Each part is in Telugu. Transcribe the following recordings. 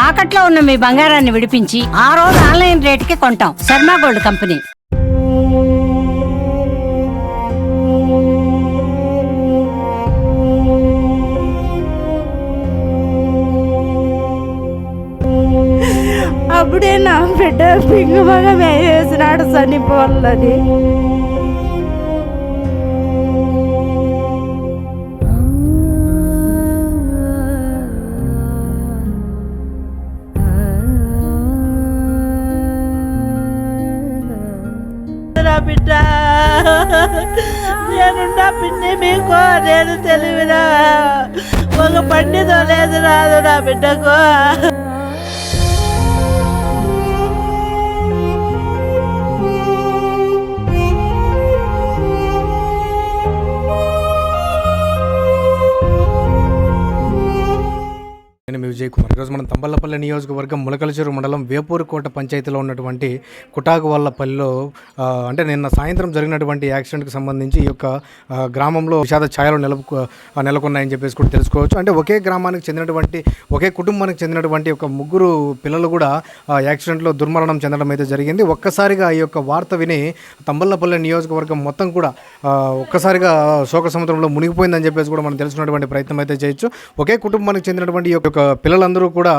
తాకట్లో ఉన్న మీ బంగారాన్ని విడిపించి ఆ రోజు ఆన్లైన్ రేటుకి కొంటాం. Sharma gold company. అప్పుడే నా బిడ్డ పింగమగా వేసినాడు చనిపోవాలని. నా బిడ్డ నేనున్నా పిన్ని మీకు నేను తెలివినా ఒక పండితో లేదు రాదు నా బిడ్డకు. నేను మీ విజయ్ కుమార్. ఈరోజు మనం తంబళ్లపల్లి నియోజకవర్గం ములకలచెరువు మండలం వేపూరుకోట పంచాయతీలో ఉన్నటువంటి కుటాకువాళ్ళపల్లిలో అంటే నిన్న సాయంత్రం జరిగినటువంటి యాక్సిడెంట్కి సంబంధించి ఈ యొక్క గ్రామంలో విషాద ఛాయలు నెలకొన్నాయని చెప్పేసి కూడా తెలుసుకోవచ్చు. అంటే ఒకే గ్రామానికి చెందినటువంటి ఒకే కుటుంబానికి చెందినటువంటి ఒక ముగ్గురు పిల్లలు కూడా యాక్సిడెంట్లో దుర్మరణం చెందడం అయితే జరిగింది. ఒక్కసారిగా ఈ యొక్క వార్త విని తంబళ్లపల్లి నియోజకవర్గం మొత్తం కూడా ఒక్కసారిగా శోక సముద్రంలో మునిగిపోయిందని చెప్పేసి కూడా మనం తెలుసుకున్నటువంటి ప్రయత్నం అయితే చేయొచ్చు. ఒకే కుటుంబానికి చెందినటువంటి ఈ యొక్క పిల్లలందరూ కూడా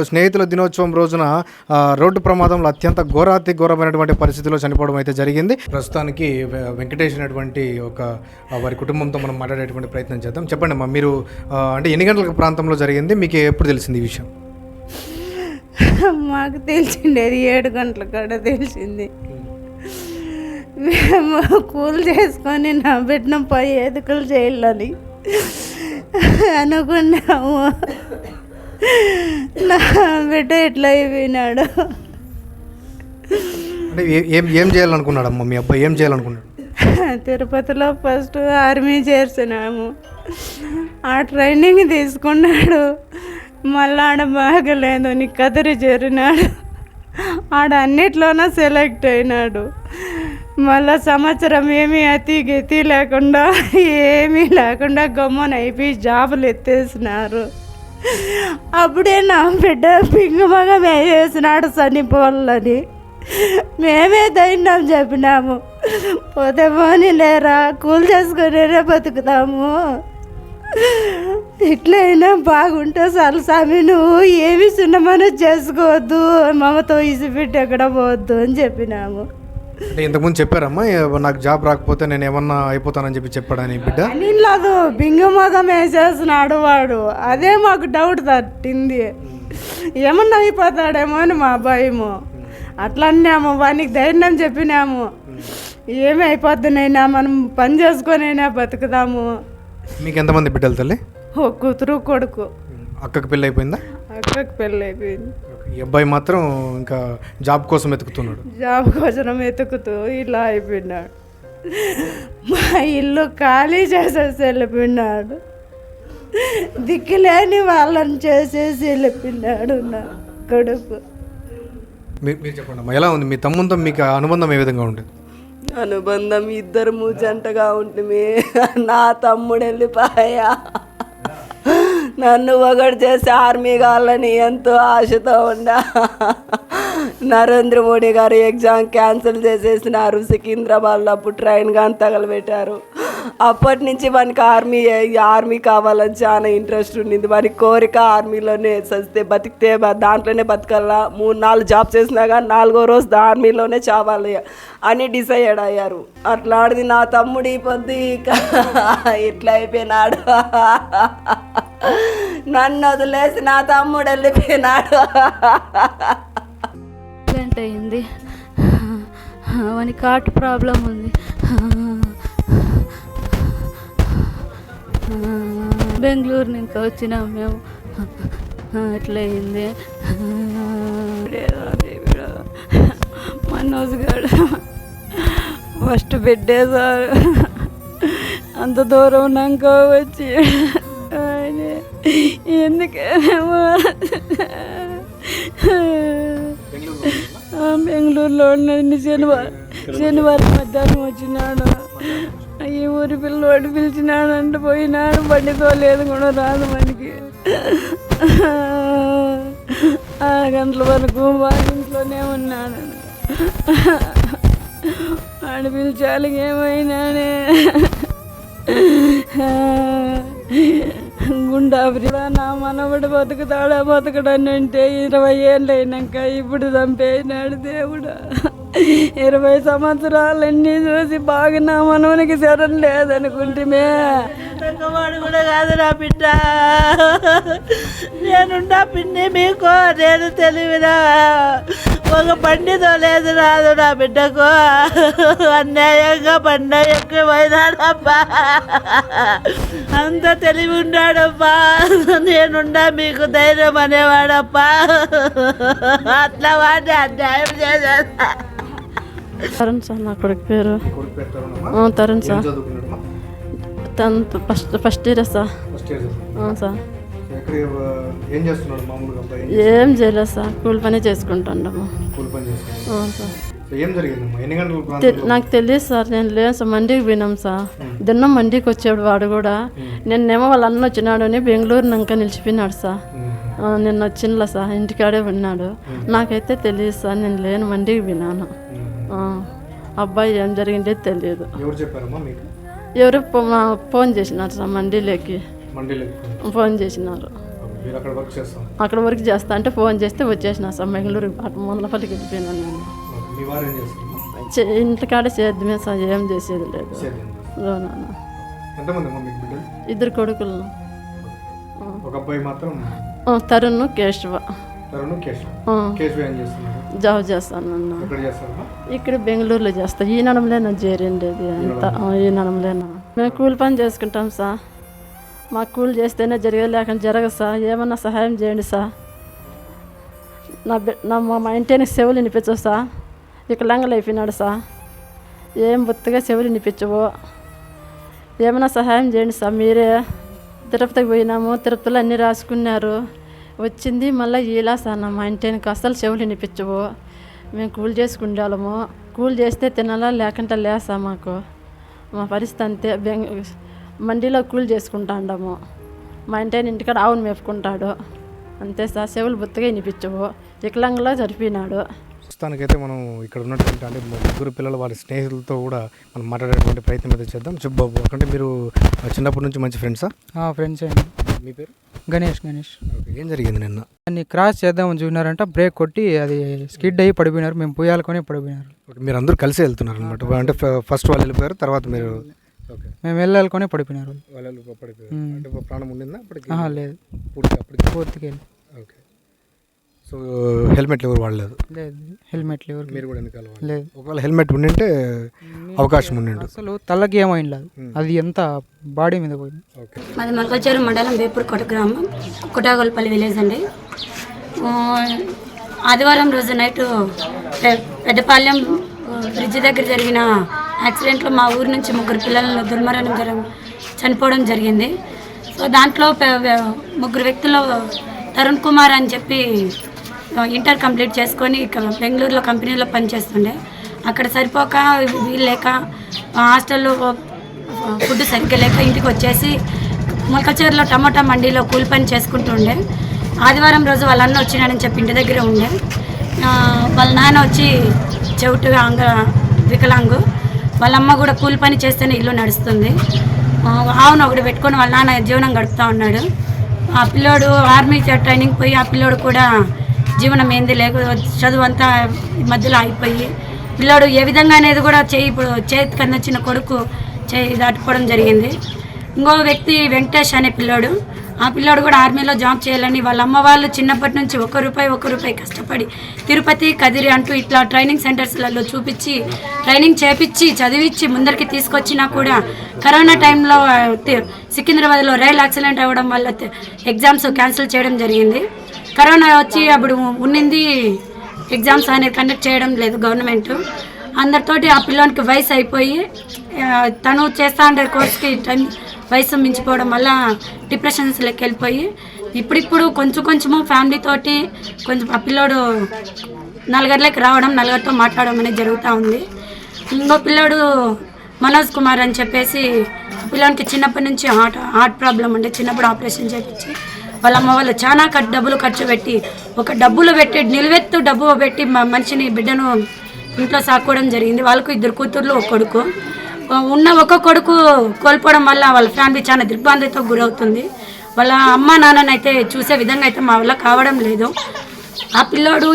స్నేహితుల దినోత్సవం రోజున రోడ్డు ప్రమాదంలో అత్యంత ఘోరమైనటువంటి పరిస్థితిలో చనిపోవడం అయితే జరిగింది. ప్రస్తుతానికి వెంకటేష్ అనేటువంటి ఒక వారి కుటుంబంతో మనం మాట్లాడేటువంటి ప్రయత్నం చేద్దాం. చెప్పండి అమ్మా, మీరు అంటే ఎన్ని గంటల ప్రాంతంలో జరిగింది, మీకు ఎప్పుడు తెలిసింది ఈ విషయం? మాకు తెలిసిండేది 7 గంటల కాడ తెలిసింది. మేము కూల్ చేసుకొని నా బిడ్డను పోయి ఎదుకలు చేయాలని అనుకున్నాము. నా బిడ్డ ఎట్లా అయిపోయినాడు. అంటే ఏం చేయాలనుకున్నాడమ్మా మీ అబ్బాయి, ఏం చేయాలనుకున్నాడు? తిరుపతిలో ఫస్ట్ ఆర్మీ చేర్చినాము. ఆ ట్రైనింగ్ తీసుకున్నాడు. మళ్ళీ ఆడ బాగలేదు అని కదిరి చేరినాడు. ఆడ అన్నిట్లోనూ సెలెక్ట్ అయినాడు. మళ్ళా సంవత్సరం ఏమీ అతి గతి లేకుండా ఏమీ లేకుండా గమ్మన అయిపోయి జాబులు ఎత్తేసినారు. అప్పుడే నా బిడ్డ పింగమగా వేసినాడు చనిపోవాలని. మేమే ధైర్యం చెప్పినాము, పోతే పోనీ లేరా కూల్ చేసుకునే బతుకుతాము, ఇట్లయినా బాగుంటే చాలు స్వామి, నువ్వు ఏమి చిన్నమని చేసుకోవద్దు, మమ్మతో ఇసిపెట్టి ఎక్కడ పోవద్దు అని చెప్పినాము. అంటే ఇంతకుముందు చెప్పారమ్మా నాకు జాబ్ రాకపోతే నేను ఏమన్నా అయిపోతానని చెప్పి చెప్పాడని బిడ్డ? అని లేదు, పింగమగం వేసేసినాడు వాడు. అదే మాకు డౌట్ తట్టింది, ఏమన్నా అయిపోతాడేమో అని మా భయము. అట్లా అన్నాము, వానికి ధైర్యం చెప్పినాము, ఏమి అయిపోద్దునైనా మనం పని చేసుకొనైనా బతుకుదాము. మీకు ఎంతమంది బిడ్డలు తల్లి? ఓ కూతురు కొడుకు. అక్కకి పెళ్ళి అయిపోయిందా? అక్కకి పెళ్ళి అయిపోయింది. ఈ అబ్బాయి మాత్రం ఇంకా జాబ్ కోసం వెతుకుతున్నాడు. జాబ్ కోసం వెతుకుతూ ఇలా అయిపోయినాడు. మా ఇల్లు ఖాళీ చేసేసి వెళ్ళిపోయినాడు. దిక్కులేని వాళ్ళని చేసేసి వెళ్ళిపోయినాడు నా కొడుకు. మీరు చెప్పండి అమ్మా, ఎలా ఉంది మీ తమ్ముతో మీకు అనుబంధం ఏ విధంగా ఉండేది? అనుబంధం ఇద్దరు జంటగా ఉంటుంది. నా తమ్ముడు వెళ్ళిపోయా, నన్ను ఒకటి చేసి ఆర్మీ కావాలని ఎంతో ఆశతో ఉండా. నరేంద్ర మోడీ గారు ఎగ్జామ్ క్యాన్సిల్ చేసేసినారు. సికింద్రాబాద్లో అప్పుడు ట్రైన్ కానీ తగలబెట్టారు. అప్పటి నుంచి మనకి ఆర్మీ కావాలని చాలా ఇంట్రెస్ట్ ఉండింది. వారికి కోరిక ఆర్మీలోనే చస్తే బతికితే దాంట్లోనే బతకాలా, 3-4 జాబ్ చేసినా కానీ 4వ రోజు ఆర్మీలోనే చావాలి అని డిసైడ్ అయ్యారు. అట్లాంటిది నా తమ్ముడు ఈ పొద్దు ఇట్లా అయిపోయినాడు. నన్ను వదిలేసి నా తమ్ముడు వెళ్ళిపోయినాడు. అయింది, వానికి హార్ట్ ప్రాబ్లం ఉంది. బెంగళూరు నుంచి వచ్చినాం మేము. ఎట్లయింది మనోజ్ గారు ఫస్ట్ బిడ్డే సార్, అంత దూరం ఉన్నాక వచ్చి ఎందుకేమో బెంగళూరులో ఉండండి. శనివారం మధ్యాహ్నం వచ్చినాడు. ఈ ఊరి పిల్లవాడు పిలిచినాడు అంటే పోయినాడు. బండితో లేదు కూడా రాదు మనకి. 6 గంటల వరకు వాడి ఇంట్లోనే ఉన్నాను. వాడు పిలిచాలి ఏమైనానే గుండాపురిలో నా మనవడు బతుకుతాడా బతకడని అంటే 20 ఏళ్ళు అయినాక ఇప్పుడు చంపేసినాడు దేవుడు. 20 సంవత్సరాలన్నీ చూసి బాగా నా మనవనికి శరణ్ లేదనుకుంటే వాడు కూడా కాదు నా బిడ్డ. నేనున్నా పిన్ని మీకు నేను తెలివినా ఒక పండితో లేదు రాదు నా బిడ్డకు. అన్యాయంగా పండ ఎక్కువైనాడబ్బా. అంత తెలివి ఉన్నాడబ్బా. నేనున్నా మీకు ధైర్యం అనేవాడబ్బా. అట్లా వాడిని అన్యాయం చేసేస్తా. తరుణ్ సార్ నా కొడుకు పేరు. Tarun sir 10th first year sir. Sir ఏం చేయలేదు సార్, కూలి పని చేసుకుంటాము. నాకు తెలియదు సార్, నేను లేదు సార్. మండికి పోయినాం సార్. దిన్నం మండికి వచ్చాడు వాడు కూడా. నిన్నేమో వాళ్ళ అన్న వచ్చినాడు అని బెంగళూరు నంక నిలిచిపోయినాడు సార్. నిన్న వచ్చిండ్లా సార్, ఇంటికాడే ఉన్నాడు. నాకైతే తెలియదు సార్, నేను లేను, మండికి పోయినాను. అబ్బాయి ఏం జరిగిందే తెలియదు. ఎవరు ఫోన్ చేసినారు సార్, మండీలోకి ఫోన్ చేసినారు. అక్కడ వర్క్ చేస్తా అంటే ఫోన్ చేస్తే వచ్చేసిన సార్. బెంగళూరు మొదలపల్లికి వెళ్ళిపోయినాను నేను. ఇంటికాడ చేద్దామే సార్, ఏం చేసేది లేదు. 2 కొడుకులు, తరుణ్ కేశవ. జాబ్ చేస్తాను ఇక్కడ బెంగళూరులో చేస్తా. ఈ నడంలేనా చేరిండేది అంతా, ఈ నడంలేనా. మేము కూలి పని చేసుకుంటాం సార్. మాకు కూలి చేస్తేనే జరిగేది, లేకుండా జరగదు సార్. ఏమన్నా సహాయం చేయండి సార్. మా ఇంటికి చెవులు వినిపించవు సార్. వికలాంగులు అయిపోయినాడు సార్. ఏం బొత్తుగా చెవులు వినిపించవు. ఏమైనా సహాయం చేయండి సార్ మీరే. తిరుపతికి పోయినాము, తిరుపతిలో అన్నీ రాసుకున్నారు. వచ్చింది మళ్ళీ ఇలా సార్. మా ఇంటికి అసలు చెవులు వినిపించవు. మేము కూలి చేసుకుండాము. కూలి చేస్తే తినాలా, లేకుంటే లేసా. మాకు మా పరిస్థితి అంతే. మండీలో కూలి చేసుకుంటాము. మా ఇంటికాడ ఆవును మేపుకుంటాడు అంతే సార్. చెవులు బొత్తుగా వినిపించవు. వికలాంగులో చనిపోయినాడు. ప్రస్తుతానికైతే మనం ఇక్కడ ఉన్నటువంటి అంటే 3 పిల్లలు వారి స్నేహితులతో కూడా మనం మాట్లాడేటువంటి ప్రయత్నం అయితే చేద్దాం. బాబు, అంటే మీరు చిన్నప్పటి నుంచి మంచి ఫ్రెండ్సా? ఫ్రెండ్స్ అండి. మీ పేరు? గణేష్. ఏం జరిగింది నిన్న? దాన్ని క్రాస్ చేద్దామని చూసినారంట, బ్రేక్ కొట్టి అది స్కిడ్ అయ్యి పడిపోయినారు. మేము పోయాలకొని పడిపోయినారు. మీరు అందరూ కలిసి వెళ్తున్నారు అనమాట. అంటే ఫస్ట్ వాళ్ళు వెళ్ళిపోయారు, తర్వాత మీరు? మేము వెళ్ళాలకొని పడిపోయినారు. అంటే ప్రాణం ఉండిందా అప్పటికి? లేదు, పూర్తికి వెళ్ళి. ఓకే. సో హెల్మెట్లు ఎవరు వాడలేదు? లేదు, హెల్మెట్లు ఎవరు. మీరు కూడా వెనకాల లేదు. ఒకవేళ హెల్మెట్ ఉండింటే అవకాశం ఉండిండు. అసలు తలకి ఏమైంది లేదు, అది ఎంత బాడీ మీద పోయింది. మాది మొలకల్చెరు మండలం వేపూర్ కోట గ్రామం, కుటాగోల్పల్లి విలేజ్ అండి. ఆదివారం రోజు నైటు పెద్దపాలెం బ్రిడ్జ్ దగ్గర జరిగిన యాక్సిడెంట్లో మా ఊరు నుంచి 3 పిల్లలను దుర్మరణం చనిపోవడం జరిగింది. సో దాంట్లో 3 వ్యక్తులు తరుణ్ కుమార్ అని చెప్పి ఇంటర్ కంప్లీట్ చేసుకొని ఇక్కడ బెంగళూరులో కంపెనీలో పనిచేస్తుండే. అక్కడ సరిపోక వీలు లేక హాస్టల్లో ఫుడ్ సరిగ్గా లేక ఇంటికి వచ్చేసి మొలకల్చెరులో టమోటా మండీలో కూలి పని చేసుకుంటుండే. ఆదివారం రోజు వాళ్ళ అన్న వచ్చినాడని చెప్పి ఇంటి దగ్గరే ఉండే. వాళ్ళ నాన్న వచ్చి చెవిటిగా వికలాంగు. వాళ్ళ అమ్మ కూడా కూలి పని చేస్తేనే ఇల్లు నడుస్తుంది. ఆవును ఒకటి పెట్టుకొని వాళ్ళ నాన్న జీవనం గడుపుతూ ఉన్నాడు. ఆ పిల్లోడు ఆర్మీ ట్రైనింగ్ పోయి ఆ పిల్లోడు కూడా జీవనం ఏంది లేక చదువు అంతా మధ్యలో అయిపోయి పిల్లోడు ఏ విధంగా అనేది కూడా చేతికి అందించిన కొడుకు చేయి దాటుకోవడం జరిగింది. ఇంకో వ్యక్తి వెంకటేష్ అనే పిల్లోడు, ఆ పిల్లోడు కూడా ఆర్మీలో జాబ్ చేయాలని వాళ్ళ అమ్మ వాళ్ళు చిన్నప్పటి నుంచి 1 రూపాయి కష్టపడి తిరుపతి, కదిరి అంటూ ఇట్లా ట్రైనింగ్ సెంటర్స్లలో చూపించి ట్రైనింగ్ చేపించి చదివించి ముందరికి తీసుకొచ్చినా కూడా కరోనా టైంలో సికింద్రాబాద్లో రైలు యాక్సిడెంట్ అవ్వడం వల్ల ఎగ్జామ్స్ క్యాన్సిల్ చేయడం జరిగింది. కరోనా వచ్చి అప్పుడు ఉన్నింది ఎగ్జామ్స్ అనేది కండక్ట్ చేయడం లేదు గవర్నమెంట్. అందరితోటి ఆ పిల్లోనికి వయసు అయిపోయి తను చేస్తా ఉండే కోర్స్కి వయసు మించిపోవడం వల్ల డిప్రెషన్స్లోకి వెళ్ళిపోయి ఇప్పుడిప్పుడు కొంచెము ఫ్యామిలీ తోటి కొంచెం ఆ పిల్లోడు నలుగురిలోకి రావడం, నలుగురితో మాట్లాడడం అనేది జరుగుతూ ఉంది. ఇంకో పిల్లోడు మనోజ్ కుమార్ అని చెప్పేసి పిల్లోనికి చిన్నప్పటి నుంచి హార్ట్ ప్రాబ్లం ఉండే. చిన్నప్పుడు ఆపరేషన్ చేయించి వాళ్ళ అమ్మ వాళ్ళు చాలా డబ్బులు ఖర్చు పెట్టి డబ్బులు పెట్టి నిలువెత్తు డబ్బు పెట్టి మనిషిని బిడ్డను ఇంట్లో సాకోవడం జరిగింది. వాళ్ళకు 2 కూతుర్లు 1 కొడుకు. ఉన్న ఒక కొడుకు కోల్పోవడం వల్ల వాళ్ళ ఫ్యామిలీ చాలా దిగ్భ్రాంతితో గురవుతుంది. వాళ్ళ అమ్మ నాన్ననైతే చూసే విధంగా అయితే మా వల్ల కావడం లేదు. ఆ పిల్లోడు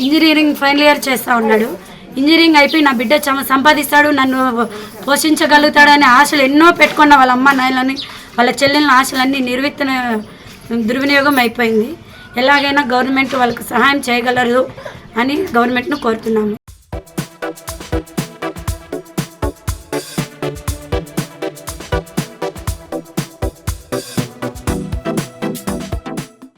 ఇంజనీరింగ్ ఫైనల్ ఇయర్ చేస్తూ ఉన్నాడు. ఇంజనీరింగ్ అయిపోయి నా బిడ్డ సంపాదిస్తాడు, నన్ను పోషించగలుగుతాడనే ఆశలు ఎన్నో పెట్టుకున్న వాళ్ళ అమ్మ నాయనని వాళ్ళ చెల్లెళ్ళ ఆశలన్నీ దుర్వినియోగం అయిపోయింది. ఎలాగైనా గవర్నమెంట్ వాళ్ళకి సహాయం చేయగలరు అని గవర్నమెంట్ను కోరుతున్నాము.